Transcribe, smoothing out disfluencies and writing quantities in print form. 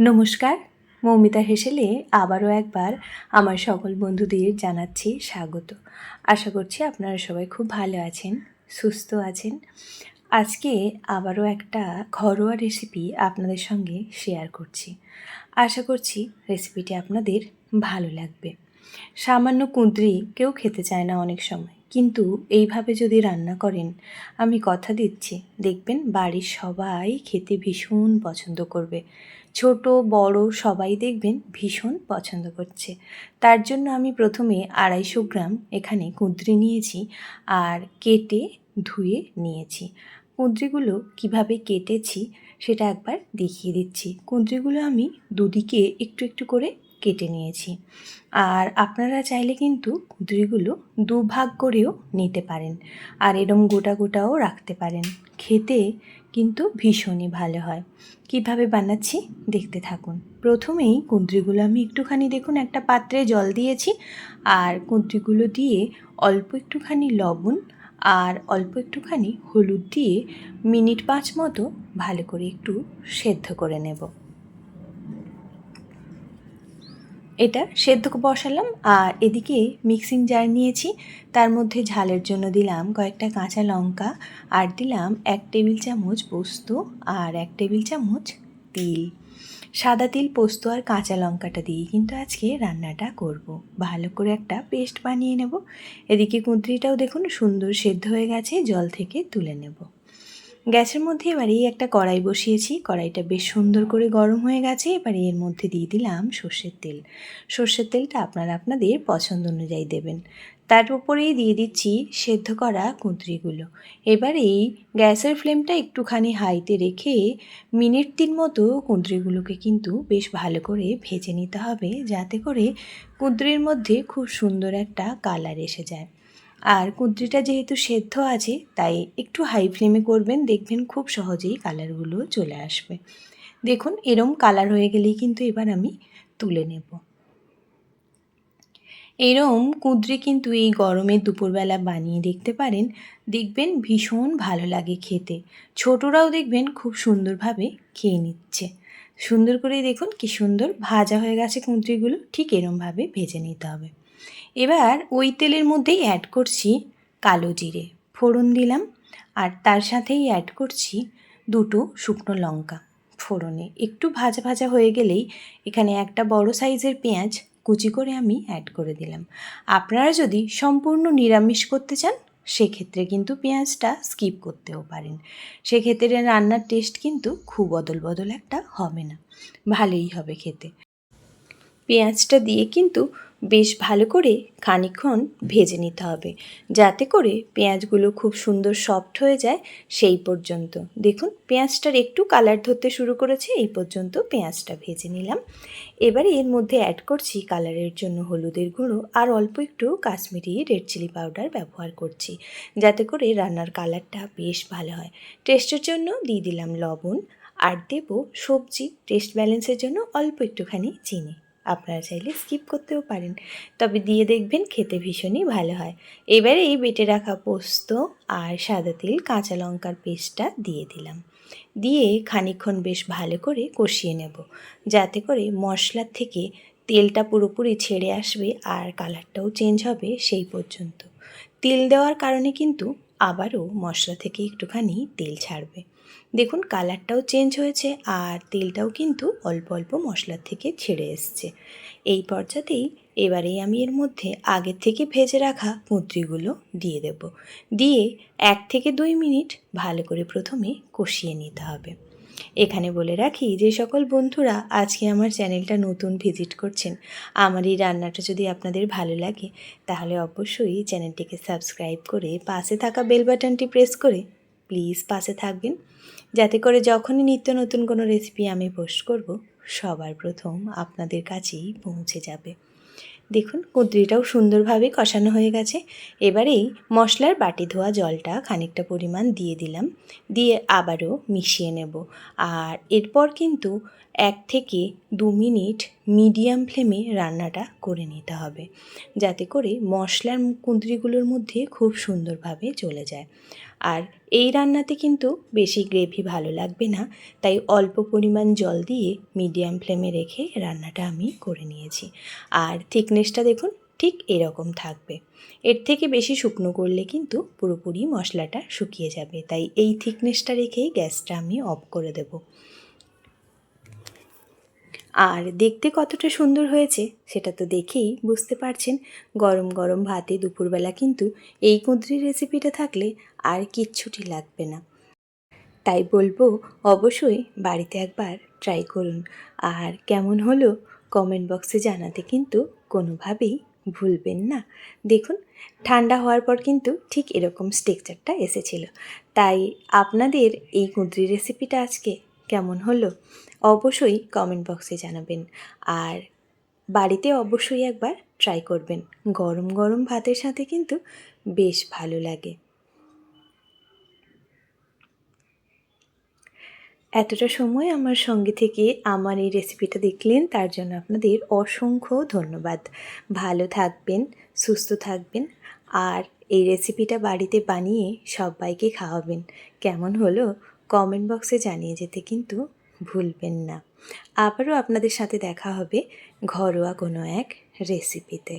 নমস্কার, মৌমিতা হেসেলে আবারও একবার আমার সকল বন্ধুদের জানাচ্ছি স্বাগত। আশা করছি আপনারা সবাই খুব ভালো আছেন, সুস্থ আছেন। আজকে আবারও একটা ঘরোয়া রেসিপি আপনাদের সঙ্গে শেয়ার করছি। আশা করছি রেসিপিটি আপনাদের ভালো লাগবে। সামান্য কুঁদরি কেউ খেতে চায় না অনেক সময়, কিন্তু এইভাবে যদি রান্না করেন, আমি কথা দিচ্ছি দেখবেন বাড়ির সবাই খেতে ভীষণ পছন্দ করবে। ছোট বড় সবাই দেখবেন ভীষণ পছন্দ করছে। তার জন্য আমি প্রথমে 250 গ্রাম এখানে কুঁদরি নিয়েছি আর কেটে ধুয়ে নিয়েছি। কুঁদরিগুলো কিভাবে কেটেছি সেটা একবার দেখিয়ে দিচ্ছি। কুঁদরিগুলো আমি দুদিকে একটু একটু করে কেটে নিয়েছি। আর আপনারা চাইলে কিন্তু কুঁদরিগুলো দুভাগ করেও নিতে পারেন, আর এরম গোটা গোটাও রাখতে পারেন। খেতে কিন্তু ভীষণই ভালো হয়। কিভাবে বানাচ্ছি দেখতে থাকুন। প্রথমেই কুঁদরিগুলো আমি একটুখানি দেখুন একটা পাত্রে জল দিয়েছি, আর কুঁদরিগুলো দিয়ে অল্প একটুখানি লবণ আর অল্প একটুখানি হলুদ দিয়ে মিনিট 5 মতো ভালো করে একটু সেদ্ধ করে নেব। এটা সেদ্ধ বসালাম, আর এদিকে মিক্সিং জার নিয়েছি। তার মধ্যে ঝালের জন্য দিলাম কয়েকটা কাঁচা লঙ্কা, আর দিলাম 1 টেবিল চামচ পোস্ত আর 1 টেবিল চামচ তিল। সাদা তিল, পোস্ত আর কাঁচা লঙ্কাটা দিয়ে কিন্তু আজকে রান্নাটা করব। ভালো করে একটা পেস্ট বানিয়ে নেব। এদিকে কুঁদরিটাও দেখুন সুন্দর সেদ্ধ হয়ে গেছে, জল থেকে তুলে নেব। গ্যাসের মধ্যে এবারে একটা কড়াই বসিয়েছি। কড়াইটা বেশ সুন্দর করে গরম হয়ে গেছে। এবারে এর মধ্যে দিয়ে দিলাম সর্ষের তেল। সর্ষের তেলটা আপনারা আপনাদের পছন্দ অনুযায়ী দেবেন। তার উপরেই দিয়ে দিচ্ছি সেদ্ধ করা কুঁদরিগুলো। এবারেই গ্যাসের ফ্লেমটা একটুখানি হাইতে রেখে মিনিট 3 মতো কুঁদরিগুলোকে কিন্তু বেশ ভালো করে ভেজে নিতে হবে, যাতে করে কুঁদরির মধ্যে খুব সুন্দর একটা কালার এসে যায়। আর কুঁদরিটা যেহেতু সেদ্ধ আছে তাই একটু হাই ফ্লেমে করবেন, দেখবেন খুব সহজেই কালারগুলো চলে আসবে। দেখুন এরম কালার হয়ে গেলেই কিন্তু এবার আমি তুলে নেব। এরম কুঁদরি কিন্তু এই গরমে দুপুরবেলা বানিয়ে দেখতে পারেন, দেখবেন ভীষণ ভালো লাগে খেতে। ছোটরাও দেখবেন খুব সুন্দরভাবে খেয়ে নিচ্ছে। সুন্দর করে দেখুন কি সুন্দর ভাজা হয়ে গেছে কুঁদরিগুলো, ঠিক এরমভাবে ভেজে নিতে হবে। এবার ওই তেলের মধ্যেই অ্যাড করছি কালো জিরে, ফোড়ন দিলাম, আর তার সাথেই অ্যাড করছি 2টো শুকনো লঙ্কা। ফোড়নে একটু ভাজা ভাজা হয়ে গেলেই এখানে একটা বড় সাইজের পেঁয়াজ কুচি করে আমি অ্যাড করে দিলাম। আপনারা যদি সম্পূর্ণ নিরামিষ করতে চান সেক্ষেত্রে কিন্তু পেঁয়াজটা স্কিপ করতেও পারেন। সেক্ষেত্রে রান্নার টেস্ট কিন্তু খুব অদল বদল একটা হবে না, ভালোই হবে খেতে। পেঁয়াজটা দিয়ে কিন্তু বেশ ভালো করে খানিকক্ষণ ভেজে নিতে হবে, যাতে করে পেঁয়াজগুলো খুব সুন্দর সফট হয়ে যায় সেই পর্যন্ত। দেখুন পেঁয়াজটার একটু কালার ধরতে শুরু করেছে, এই পর্যন্ত পেঁয়াজটা ভেজে নিলাম। এবারে এর মধ্যে অ্যাড করছি কালারের জন্য হলুদের গুঁড়ো, আর অল্প একটু কাশ্মীরি রেড চিলি পাউডার ব্যবহার করছি, যাতে করে রান্নার কালারটা বেশ ভালো হয়। টেস্টের জন্য দিয়ে দিলাম লবণ, আর দেব সবজি টেস্ট ব্যালেন্সের জন্য অল্প একটুখানি চিনি। আপনারা চাইলে স্কিপ করতেও পারেন, তবে দিয়ে দেখবেন খেতে ভীষণই ভালো হয়। এবারে এই বেটে রাখা পোস্ত আর সাদা তিল কাঁচা লঙ্কার পেস্টটা দিয়ে দিলাম। দিয়ে খানিকক্ষণ বেশ ভালো করে কষিয়ে নেব, যাতে করে মশলার থেকে তেলটা পুরোপুরি ছেড়ে আসবে আর কালারটাও চেঞ্জ হবে সেই পর্যন্ত। তেল দেওয়ার কারণে কিন্তু আবারও মশলা থেকে একটুখানি তেল ছাড়বে। দেখুন কালারটাও চেঞ্জ হয়েছে আর তেলটাও কিন্তু অল্প অল্প মশলার থেকে ছেড়ে এসছে। এই পর্যাতেই এবারে আমি এর মধ্যে আগের থেকে ভেজে রাখা কুঁদরিগুলো দিয়ে দেব। দিয়ে 1 থেকে 2 মিনিট ভালো করে প্রথমে কষিয়ে নিতে হবে। এখানে বলে রাখি, যে সকল বন্ধুরা আজকে আমার চ্যানেলটা নতুন ভিজিট করছেন, আমার এই রান্নাটা যদি আপনাদের ভালো লাগে তাহলে অবশ্যই চ্যানেলটিকে সাবস্ক্রাইব করে পাশে থাকা বেল বাটনটি প্রেস করে প্লিজ পাশে থাকবেন, যাতে করে যখনই নিত্য নতুন কোনো রেসিপি আমি পোস্ট করব সবার প্রথম আপনাদের কাছেই পৌঁছে যাবে। দেখুন কুঁদরিটাও সুন্দরভাবে কষানো হয়ে গেছে। এবারেই মশলার বাটি ধোয়া জলটা খানিকটা পরিমাণ দিয়ে দিলাম, দিয়ে আবারও মিশিয়ে নেব। আর এরপর কিন্তু 1 থেকে 2 মিনিট মিডিয়াম ফ্লেমে রান্নাটা করে নিতে হবে, যাতে করে মশলার কুঁদরিগুলোর মধ্যে খুব সুন্দরভাবে চলে যায়। আর এই রান্নাতে কিন্তু বেশি গ্রেভি ভালো লাগবে না, তাই অল্প পরিমাণ জল দিয়ে মিডিয়াম ফ্লেমে রেখে রান্নাটা আমি করে নিয়েছি। আর থিকনেসটা দেখুন ঠিক এরকম থাকবে। এর থেকে বেশি শুকনো করলে কিন্তু পুরোপুরি মশলাটা শুকিয়ে যাবে, তাই এই থিকনেসটা রেখেই গ্যাসটা আমি অফ করে দেব। আর দেখতে কতটা সুন্দর হয়েছে সেটা তো দেখেই বুঝতে পারছেন। গরম গরম ভাতে দুপুরবেলা কিন্তু এই কুঁদরির রেসিপিটা থাকলে আর কিচ্ছুটি লাগবে না। তাই বলবো অবশ্যই বাড়িতে একবার ট্রাই করুন। আর কেমন হলো কমেন্ট বক্সে জানাতে কিন্তু কোনোভাবেই ভুলবেন না। দেখুন ঠান্ডা হওয়ার পর কিন্তু ঠিক এরকম স্ট্রাকচারটা এসেছিল। তাই আপনাদের এই কুঁদরি রেসিপিটা আজকে কেমন হলো অবশ্যই কমেন্ট বক্সে জানাবেন। আর বাড়িতে অবশ্যই একবার ট্রাই করবেন। গরম গরম ভাতের সাথে কিন্তু বেশ ভালো লাগে। এতটা সময় আমার সঙ্গে থেকে আমার এই রেসিপিটা দেখলেন তার জন্য আপনাদের অসংখ্য ধন্যবাদ। ভালো থাকবেন, সুস্থ থাকবেন আর এই রেসিপিটা বাড়িতে বানিয়ে সব্বাইকে খাওয়াবেন। কেমন হলো কমেন্ট বক্সে জানিয়ে যেতে কিন্তু ভুলবেন না। আবারও আপনাদের সাথে দেখা হবে ঘরোয়া কোনো এক রেসিপিতে।